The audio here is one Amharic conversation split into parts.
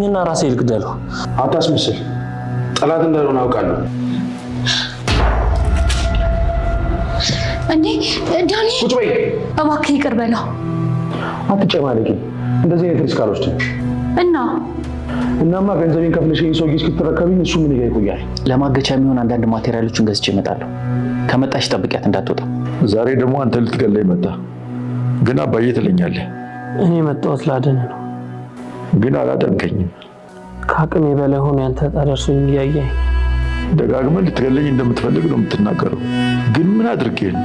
እና ራሴ ልግደለው። አታስመስል። ጠላት እንዳልሆነ አውቃለሁ። እንዴ ዳኒ፣ ቁጭ በይ እባክህ ይቅር በለው። አትጨማለቂ። እንደዚህ አይነት ሪስክ አልወስድም። እናማ ገንዘቤን ከፍለሽ ሰው እስክትረከብኝ እሱ ምን ይቆያል? ለማገቻ የሚሆን አንዳንድ ማቴሪያሎችን ገዝቼ እመጣለሁ። ከመጣሽ ጠብቂያት እንዳትወጣ። ዛሬ ደግሞ አንተ ልትገለኝ መጣ። ግን አባዬ ትለኛለህ። እኔ መጣሁት ላድን ነው። ግን አላደንከኝም። ከአቅሜ በላይ ሆኖ ያንተ ዕጣ ደርሶኝ እያየኸኝ ደጋግመህ ልትገለኝ እንደምትፈልግ ነው የምትናገረው። ግን ምን አድርጌ ነው?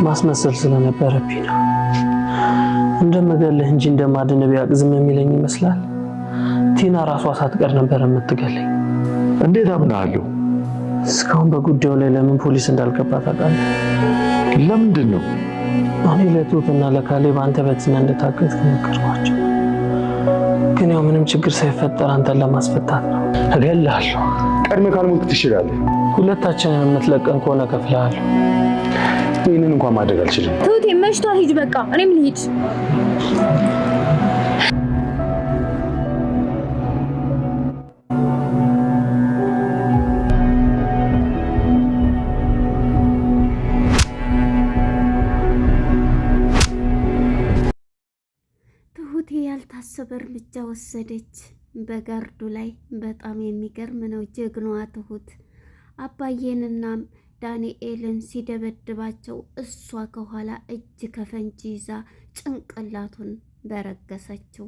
ማስመሰል ስለነበረብኝ ነው። እንደምገልህ እንጂ እንደማድን ቢያውቅ ዝም የሚለኝ ይመስላል። ቲና ራሷ ሳትቀር ነበር የምትገለኝ። እንዴት አምናለሁ? እስካሁን በጉዳዩ ላይ ለምን ፖሊስ እንዳልገባ ታውቃለህ? ለምንድን ነው? እኔ ለትሁትና ለካሌብ አንተ በትና እንደታገትክ ነገርኳቸው። ግን ያው ምንም ችግር ሳይፈጠር አንተን ለማስፈታት ነው። እገልሃለሁ። ቀድሜ ካልሞት ትችላለህ። ሁለታችንን የምትለቀን ከሆነ እከፍልሃለሁ። ይህንን እንኳን ማድረግ አልችልም። ትሁቴ መሽቷል፣ ሂጅ በቃ። እኔም ልሂድ። ትሁቴ ያልታሰበ እርምጃ ወሰደች በጋርዱ ላይ። በጣም የሚገርም ነው። ጀግናዋ ትሁት አባዬንና ዳንኤልን ሲደበድባቸው እሷ ከኋላ እጅ ከፈንጂ ይዛ ጭንቅላቱን በረገሰችው።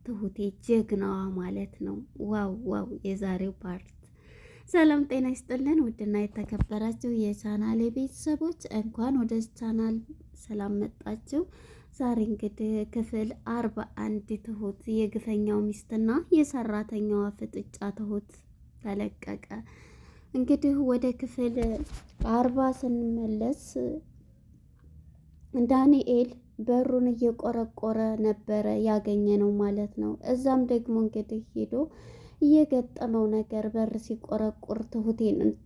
ትሁቴ ጀግናዋ ማለት ነው። ዋው ዋው! የዛሬው ፓርት። ሰላም ጤና ይስጥልን ውድና የተከበራችሁ የቻናሌ ቤተሰቦች እንኳን ወደ ቻናል ሰላም መጣችሁ። ዛሬ እንግዲህ ክፍል 41 ትሁት የግፈኛው ሚስትና የሰራተኛዋ ፍጥጫ ትሁት ተለቀቀ። እንግዲህ ወደ ክፍል 40 ስንመለስ ዳንኤል በሩን እየቆረቆረ ነበረ ያገኘ ነው ማለት ነው። እዛም ደግሞ እንግዲህ ሄዶ እየገጠመው ነገር በር ሲቆረቁር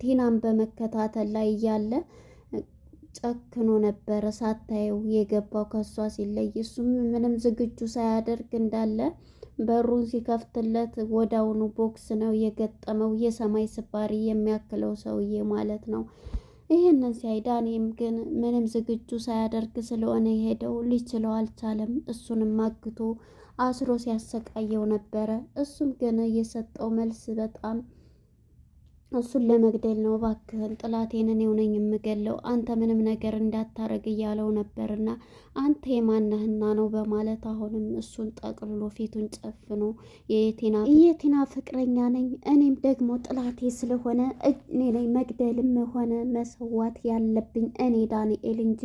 ቲናን በመከታተል ላይ እያለ ጨክኖ ነበረ ሳታየው የገባው ከሷ ሲለይ። እሱም ምንም ዝግጁ ሳያደርግ እንዳለ በሩን ሲከፍትለት ወዳውኑ ቦክስ ነው የገጠመው፣ የሰማይ ስባሪ የሚያክለው ሰውዬ ማለት ነው። ይህንን ሲያይ ዳኔም ግን ምንም ዝግጁ ሳያደርግ ስለሆነ የሄደው ሊችለው አልቻለም። እሱንም አግቶ አስሮ ሲያሰቃየው ነበረ። እሱም ግን የሰጠው መልስ በጣም እሱን ለመግደል ነው። እባክህን ጥላቴን እኔው ነኝ የምገለው፣ አንተ ምንም ነገር እንዳታረግ እያለው ነበርና አንተ የማነህና ነው በማለት አሁንም እሱን ጠቅልሎ ፊቱን ጨፍኖ የቲና ፍቅረኛ ነኝ፣ እኔም ደግሞ ጥላቴ ስለሆነ እኔ ነኝ መግደልም ሆነ መሰዋት ያለብኝ እኔ ዳንኤል እንጂ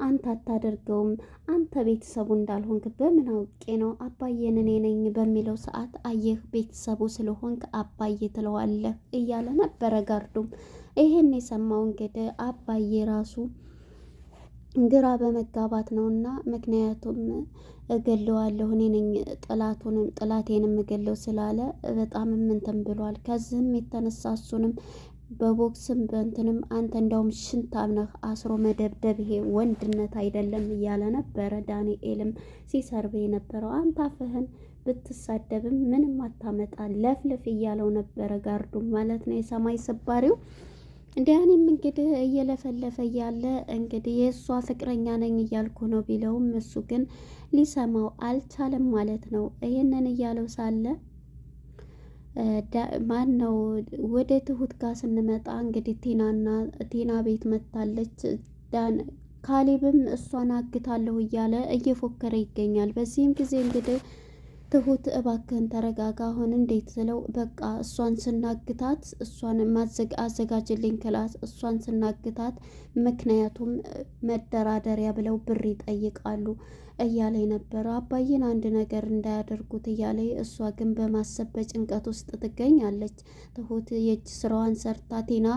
አንተ አታደርገውም፣ አንተ ቤተሰቡ እንዳልሆንክ በምን አውቄ ነው አባዬን እኔ ነኝ በሚለው ሰዓት አየህ ቤተሰቡ ስለሆንክ አባዬ ትለዋለህ እያለ ነበረ ጋርዱም። ይሄን የሰማው እንግዲህ አባዬ ራሱ ግራ በመጋባት ነውና፣ ምክንያቱም እገለዋለሁ እኔ ነኝ ጥላቴንም እገለው ስላለ በጣም እንትን ብሏል። ከዚህም የተነሳ እሱንም በቦክስም በእንትንም አንተ እንዳውም ሽንታም ነህ፣ አስሮ መደብደብ ይሄ ወንድነት አይደለም እያለ ነበረ። ዳንኤልም ሲሰርብ የነበረው አንተ አፍህን ብትሳደብም ምንም አታመጣ ለፍልፍ እያለው ነበረ ጋርዱም ማለት ነው፣ የሰማይ ስባሪው። ዳኒም እንግዲህ እየለፈለፈ እያለ እንግዲህ የእሷ ፍቅረኛ ነኝ እያልኩ ነው ቢለውም እሱ ግን ሊሰማው አልቻለም ማለት ነው። ይህንን እያለው ሳለ ማን ነው ወደ ትሁት ጋር ስንመጣ እንግዲህ ቲና ቤት መታለች። ካሌብም እሷን አግታለሁ እያለ እየፎከረ ይገኛል። በዚህም ጊዜ እንግዲህ ትሁት እባክህን ተረጋጋ፣ አሁን እንዴት ስለው በቃ እሷን ስናግታት እሷን አዘጋጅልኝ ክላስ እሷን ስናግታት ምክንያቱም መደራደሪያ ብለው ብር ይጠይቃሉ እያለ ነበረ። አባዬን አንድ ነገር እንዳያደርጉት እያለ እሷ ግን በማሰብ በጭንቀት ውስጥ ትገኛለች። ትሁት የእጅ ስራዋን ሰርታ ቲና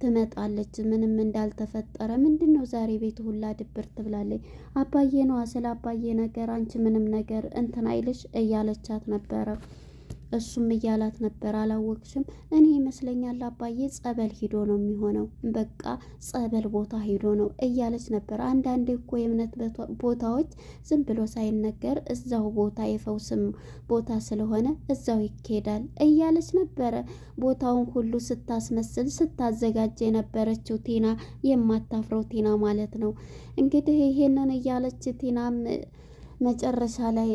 ትመጣለች ምንም እንዳልተፈጠረ። ምንድን ነው ዛሬ ቤት ሁላ ድብር ትብላለች። አባዬ ነዋ፣ ስለ አባዬ ነገር አንቺ ምንም ነገር እንትን አይልሽ እያለቻት ነበረ። እሱም እያላት ነበር አላወቅሽም? እኔ ይመስለኛል አባዬ ጸበል ሂዶ ነው የሚሆነው፣ በቃ ጸበል ቦታ ሂዶ ነው እያለች ነበር። አንዳንዴ እኮ የእምነት ቦታዎች ዝም ብሎ ሳይነገር እዛው ቦታ የፈውስም ቦታ ስለሆነ እዛው ይካሄዳል እያለች ነበረ። ቦታውን ሁሉ ስታስመስል ስታዘጋጅ የነበረችው ቲና፣ የማታፍረው ቲና ማለት ነው። እንግዲህ ይሄንን እያለች ቲናም መጨረሻ ላይ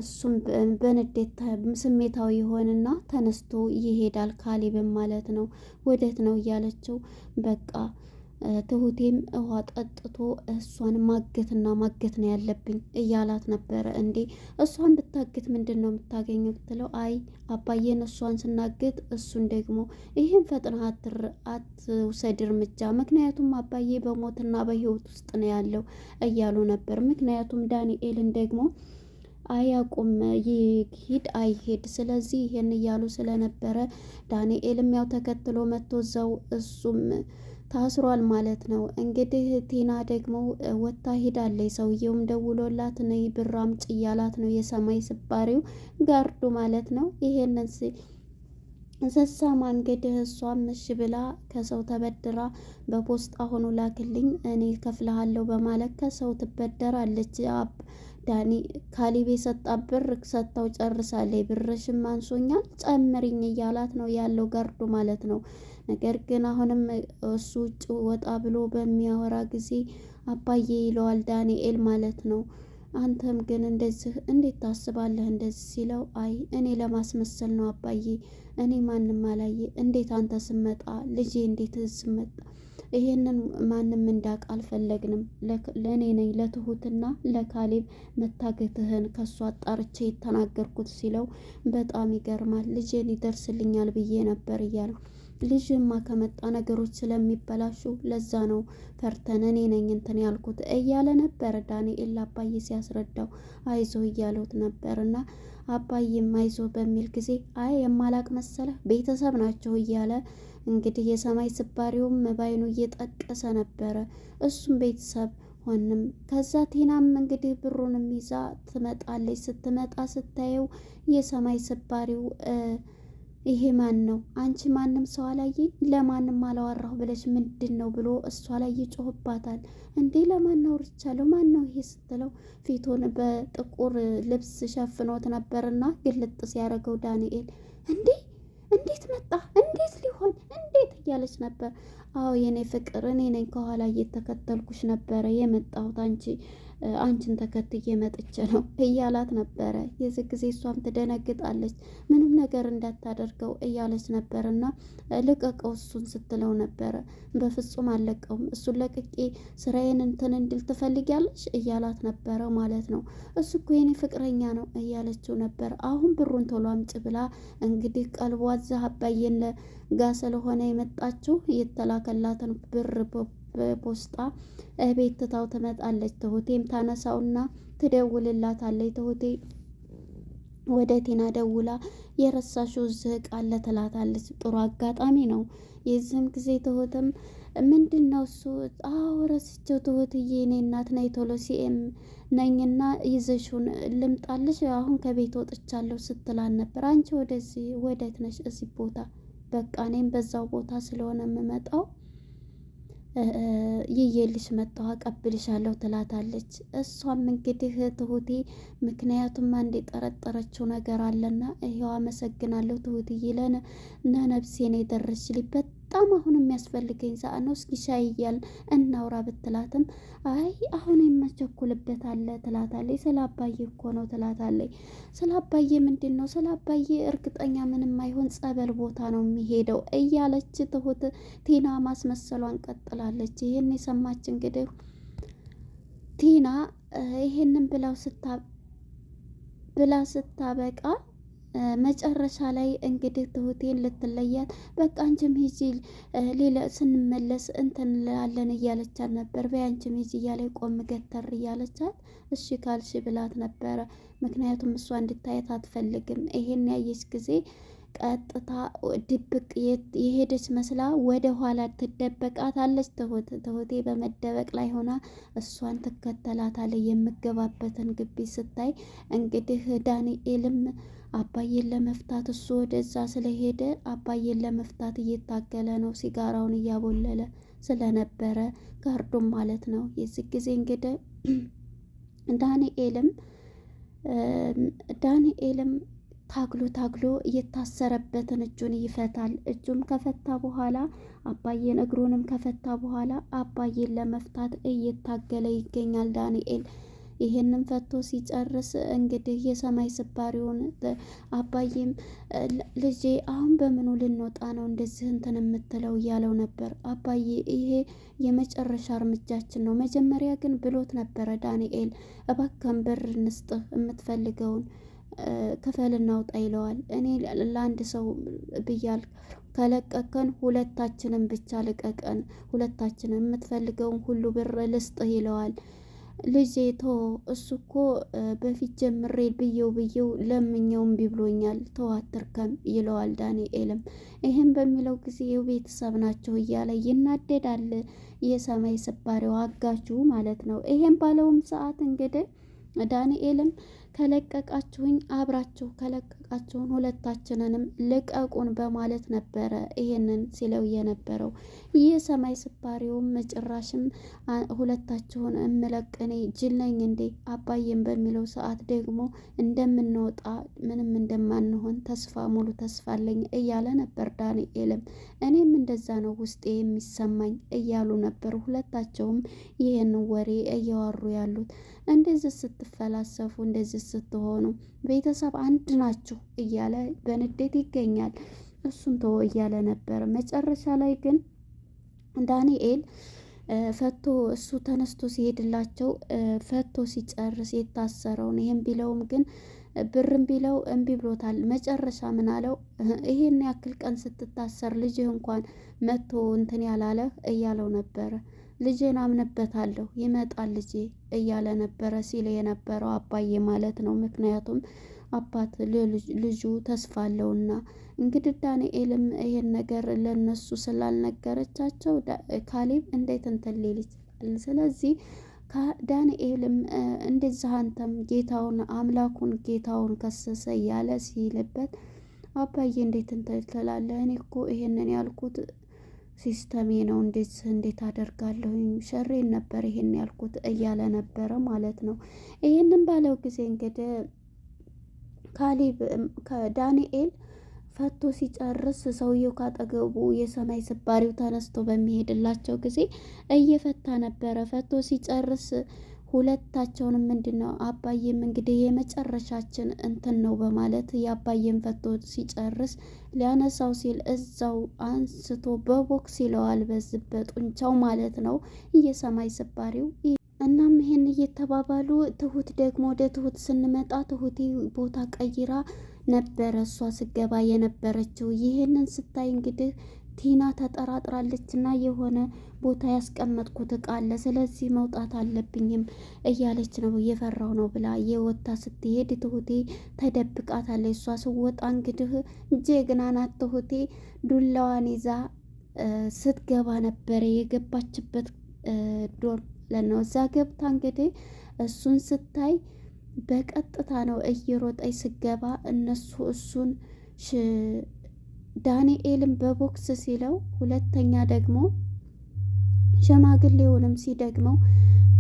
እሱም በንዴት ስሜታዊ ይሆንና ተነስቶ ይሄዳል። ካሌብም ማለት ነው ወዴት ነው እያለችው፣ በቃ ትሁቴም ውሃ ጠጥቶ እሷን ማገትና ማገት ነው ያለብኝ እያላት ነበረ። እንዴ እሷን ብታግት ምንድን ነው የምታገኘው ብትለው፣ አይ አባዬን እሷን ስናግት እሱን ደግሞ ይህን ፈጥነህ አትውሰድ እርምጃ፣ ምክንያቱም አባዬ በሞትና በህይወት ውስጥ ነው ያለው እያሉ ነበር። ምክንያቱም ዳንኤልን ደግሞ አያቁም ይሄድ አይሄድ፣ ስለዚህ ይሄን እያሉ ስለነበረ ዳንኤልም ያው ተከትሎ መጥቶ እዛው እሱም ታስሯል ማለት ነው። እንግዲህ ቲና ደግሞ ወታ ሄዳለች። ሰውየውም ደውሎላት ነይ ብር አምጪ እያላት ነው፣ የሰማይ ስባሪው ጋርዱ ማለት ነው። ይሄንን ስትሰማ እንግዲህ እሷም እሺ ብላ ከሰው ተበድራ በፖስጣ ሆኖ ላክልኝ እኔ ከፍልሃለሁ በማለት ከሰው ትበደራለች። ዳኒ ካሌብ የሰጣ ብር ሰጥታው ጨርሳለች። ብርሽም አንሶኛል ጨምሪኝ እያላት ነው ያለው ጋርዱ ማለት ነው። ነገር ግን አሁንም እሱ ውጭ ወጣ ብሎ በሚያወራ ጊዜ አባዬ ይለዋል ዳንኤል ማለት ነው። አንተም ግን እንደዚህ እንዴት ታስባለህ? እንደዚህ ሲለው አይ እኔ ለማስመሰል ነው አባዬ፣ እኔ ማንም አላየ። እንዴት አንተ ስመጣ ልጄ እንዴት ስመጣ ይሄንን ማንም እንዳውቅ አልፈለግንም። ለእኔ ነኝ ለትሁትና ለካሌብ መታገትህን ከሱ አጣርቼ የተናገርኩት ሲለው በጣም ይገርማል። ልጄን ይደርስልኛል ብዬ ነበር እያለው፣ ልጅማ ከመጣ ነገሮች ስለሚበላሹ ለዛ ነው ፈርተን እኔ ነኝ እንትን ያልኩት እያለ ነበር ዳንኤል አባዬ ሲያስረዳው። አይዞ እያሉት ነበርና አባዬም አይዞ በሚል ጊዜ አይ የማላቅ መሰለህ ቤተሰብ ናቸው እያለ እንግዲህ የሰማይ ስባሪውም ባይኑ እየጠቀሰ ነበረ። እሱም ቤተሰብ ሆንም ከዛ ቲናም እንግዲህ ብሩንም ይዛ ትመጣለች። ስትመጣ ስታየው የሰማይ ስባሪው ይሄ ማን ነው? አንቺ ማንም ሰው አላየኝ ለማንም አላወራሁ ብለሽ ምንድን ነው ብሎ እሷ ላይ ይጮህባታል። እንዴ ለማን አውርቻለሁ? ማን ነው ይሄ ስትለው ፊቱን በጥቁር ልብስ ሸፍኖት ነበርና ግልጥ ሲያደርገው ዳንኤል እንዴት መጣ? እንዴት ሊሆን እንዴት እያለች ነበር። አዎ የኔ ፍቅር እኔ ነኝ ከኋላ እየተከተልኩሽ ነበረ የመጣሁት አንቺን ተከትዬ መጥቼ ነው እያላት ነበረ። የዚህ ጊዜ እሷም ትደነግጣለች። ምንም ነገር እንዳታደርገው እያለች ነበርና ልቀቀው እሱን ስትለው ነበረ። በፍጹም አልለቀውም፣ እሱን ለቅቄ ስራዬን እንትን እንድል ትፈልጊያለሽ እያላት ነበረ ማለት ነው። እሱ እኮ የኔ ፍቅረኛ ነው እያለችው ነበር። አሁን ብሩን ቶሎ አምጪ ብላ እንግዲህ ቀልቧ እዛ አባዬን ጋ ስለሆነ የመጣችው የተላከላትን ብር በፖስጣ ቤት ትታው ትመጣለች። ትሁቴም ታነሳውና ትደውልላታለች። ትሁቴ ወደ ቲና ደውላ የረሳሽው እዚህ ዕቃ አለ ትላታለች። ጥሩ አጋጣሚ ነው። የዚህም ጊዜ ትሁትም ምንድን ነው እሱ? አዎ ረስቼው ትሁትዬ፣ እኔ እናት ነይ ቶሎ ሲኤም ነኝና ይዘሽውን ልምጣልሽ፣ አሁን ከቤት ወጥቻለሁ ስትላን ነበር። አንቺ ወደዚህ ወዴት ነሽ? እዚህ ቦታ በቃ እኔም በዛው ቦታ ስለሆነ የምመጣው ይዤልሽ መጣሁ አቀብልሻለሁ ትላታለች። እሷም እንግዲህ ትሁቴ ምክንያቱም አንድ የጠረጠረችው ነገር አለና ይሄው አመሰግናለሁ ትሁትዬ ለነፍሴን የደረስሽልኝ በጣም አሁን የሚያስፈልገኝ ሰዓት ነው፣ እስኪ ሻይ እያልን እናውራ ብትላትም አይ አሁን የማቸኩልበት አለ ትላታለች። ስለ አባዬ እኮ ነው ትላታለች። ስለ አባዬ ምንድን ነው? ስለ አባዬ እርግጠኛ ምንም አይሆን ጸበል ቦታ ነው የሚሄደው እያለች ትሁት ቲና ማስመሰሏን ቀጥላለች። ይህን የሰማች እንግዲህ ቲና ይህንን ብላ ስታበቃ መጨረሻ ላይ እንግዲህ ትሁቴን ልትለያት በቃ አንቺም ሂጂ ሌላ ስንመለስ እንትን እንላለን እያለቻት ነበር። በያንቺም ሂጂ እያለ ቆም ገተር እያለቻት እሺ ካልሽ ብላት ነበረ። ምክንያቱም እሷ እንድታየት አትፈልግም። ይሄን ያየች ጊዜ ቀጥታ ድብቅ የሄደች መስላ ወደ ኋላ ትደበቃታለች። ትሁቴ በመደበቅ ላይ ሆና እሷን ትከተላታለች። የምገባበትን ግቢ ስታይ እንግዲህ ዳንኤልም አባዬን ለመፍታት እሱ ወደዛ ስለሄደ አባዬን ለመፍታት እየታገለ ነው። ሲጋራውን እያቦለለ ስለነበረ ጋርዶም ማለት ነው። የዚህ ጊዜ እንግዲህ ዳንኤልም ታግሎ እየታሰረበትን እጁን ይፈታል። እጁም ከፈታ በኋላ አባዬን እግሩንም ከፈታ በኋላ አባዬን ለመፍታት እየታገለ ይገኛል ዳንኤል። ይሄንን ፈቶ ሲጨርስ እንግዲህ የሰማይ ስባሪውን አባዬም ልጄ አሁን በምኑ ልንወጣ ነው እንደዚህ እንትን የምትለው እያለው ነበር። አባዬ ይሄ የመጨረሻ እርምጃችን ነው። መጀመሪያ ግን ብሎት ነበረ ዳንኤል እባክህን ብር እንስጥህ የምትፈልገውን ክፈል እናውጣ ይለዋል። እኔ ለአንድ ሰው ብያል ከለቀቀን ሁለታችንን ብቻ ልቀቀን፣ ሁለታችንን የምትፈልገውን ሁሉ ብር ልስጥህ ይለዋል። ልጄ ተው እሱ እኮ በፊት ጀምሬ ብየው ለምኘው እምቢ ብሎኛል፣ ተው አትርከም ይለዋል ዳንኤልም። ይህም በሚለው ጊዜ ቤተሰብ ናቸው እያለ ይናደዳል። የሰማይ ስባሪው አጋቹ ማለት ነው። ይሄም ባለውም ሰዓት እንግዲህ ዳንኤልም ከለቀቃችሁኝ አብራችሁ ከለቀቃችሁን ሁለታችንንም ልቀቁን በማለት ነበረ ይሄንን ሲለው የነበረው። ይህ ሰማይ ስባሪውም ጭራሽም ሁለታችሁን እምለቅኔ ጅል ነኝ እንዴ አባዬም በሚለው ሰዓት ደግሞ እንደምንወጣ ምንም እንደማንሆን ሙሉ ተስፋ አለኝ እያለ ነበር ዳንኤልም። እኔም እንደዛ ነው ውስጤ የሚሰማኝ እያሉ ነበር ሁለታቸውም ይሄን ወሬ እያወሩ ያሉት። እንደዚህ ስትፈላሰፉ እንደዚህ ስትሆኑ ቤተሰብ አንድ ናችሁ እያለ በንዴት ይገኛል። እሱን ተወ እያለ ነበር። መጨረሻ ላይ ግን ዳንኤል ፈቶ እሱ ተነስቶ ሲሄድላቸው ፈቶ ሲጨርስ የታሰረውን ይሄን ቢለውም ግን ብርም ቢለው እምቢ ብሎታል። መጨረሻ ምን አለው? ይሄን ያክል ቀን ስትታሰር ልጅህ እንኳን መቶ እንትን ያላለህ እያለው ነበረ። ልጄን አምንበታለሁ ይመጣል ልጄ እያለ ነበረ ሲል የነበረው አባዬ ማለት ነው። ምክንያቱም አባት ልጁ ተስፋ አለውና። እንግዲህ ዳንኤልም ይሄን ነገር ለነሱ ስላልነገረቻቸው ካሌብ እንዴት እንትን ሊል ይችላል? ስለዚህ ዳንኤልም እንደዛ አንተም አምላኩን ጌታውን ከሰሰ እያለ ሲልበት አባዬ እንዴት እንትን ትላለህ? እኔ እኮ ይሄንን ያልኩት ሲስተሜ ነው እንዴት አደርጋለሁኝ ሸሬን ነበር ይሄን ያልኩት እያለ ነበረ ማለት ነው። ይሄንን ባለው ጊዜ እንግዲህ ዳንኤል ፈቶ ሲጨርስ ሰውየው ካጠገቡ የሰማይ ስባሪው ተነስቶ በሚሄድላቸው ጊዜ እየፈታ ነበረ። ፈቶ ሲጨርስ ሁለታቸውንም ምንድነው አባዬም እንግዲህ የመጨረሻችን እንትን ነው በማለት የአባዬን ፈቶ ሲጨርስ ሊያነሳው ሲል እዛው አንስቶ በቦክስ ይለዋል። በዚህ በጡንቻው ማለት ነው የሰማይ ስባሪው። እናም ይሄን እየተባባሉ ትሁት ደግሞ ወደ ትሁት ስንመጣ ትሁቴ ቦታ ቀይራ ነበረ እሷ ስገባ የነበረችው። ይሄንን ስታይ እንግዲህ ቲና ተጠራጥራለች እና የሆነ ቦታ ያስቀመጥኩት እቃ አለ ስለዚህ መውጣት አለብኝም እያለች ነው። እየፈራው ነው ብላ የወጣ ስትሄድ ትሁቴ ተደብቃታለች። እሷ ስወጣ እንግዲህ ጀግና ናት ትሁቴ። ዱላዋን ይዛ ስትገባ ነበረ የገባችበት ዶር ለነው። እዛ ገብታ እንግዲህ እሱን ስታይ በቀጥታ ነው እየሮጠች ስገባ እሱን ዳንኤልም በቦክስ ሲለው፣ ሁለተኛ ደግሞ ሸማግሌውንም ሲደግመው፣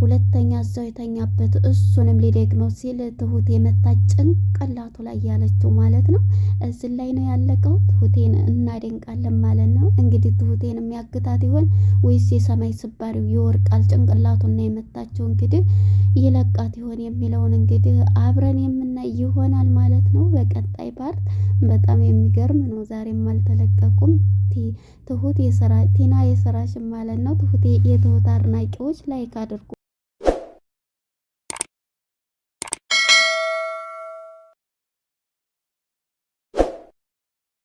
ሁለተኛ እዛው የተኛበት እሱንም ሊደግመው ሲል ትሁቴ መታች ጭንቅላቱ ላይ ያለችው ማለት ነው። እዚህ ላይ ነው ያለቀው። ትሁቴን እናደንቃለን ማለት ነው። እንግዲህ ትሁቴን የሚያግታት ይሆን ወይስ የሰማይ ስባሪው ይወርቃል? ጭንቅላቱና የመታቸው እንግዲህ ይለቃት ይሆን የሚለውን እንግዲህ አብረን የምናይ ይሆናል ማለት ነው በቀጣይ ፓርት። በጣም የሚገርም ነው። ዛሬም አልተለቀቁም። ትሁት ቲና የስራሽን ማለት ነው። ትሁቴ የትሁት አድናቂዎች ላይክ አድርጉ።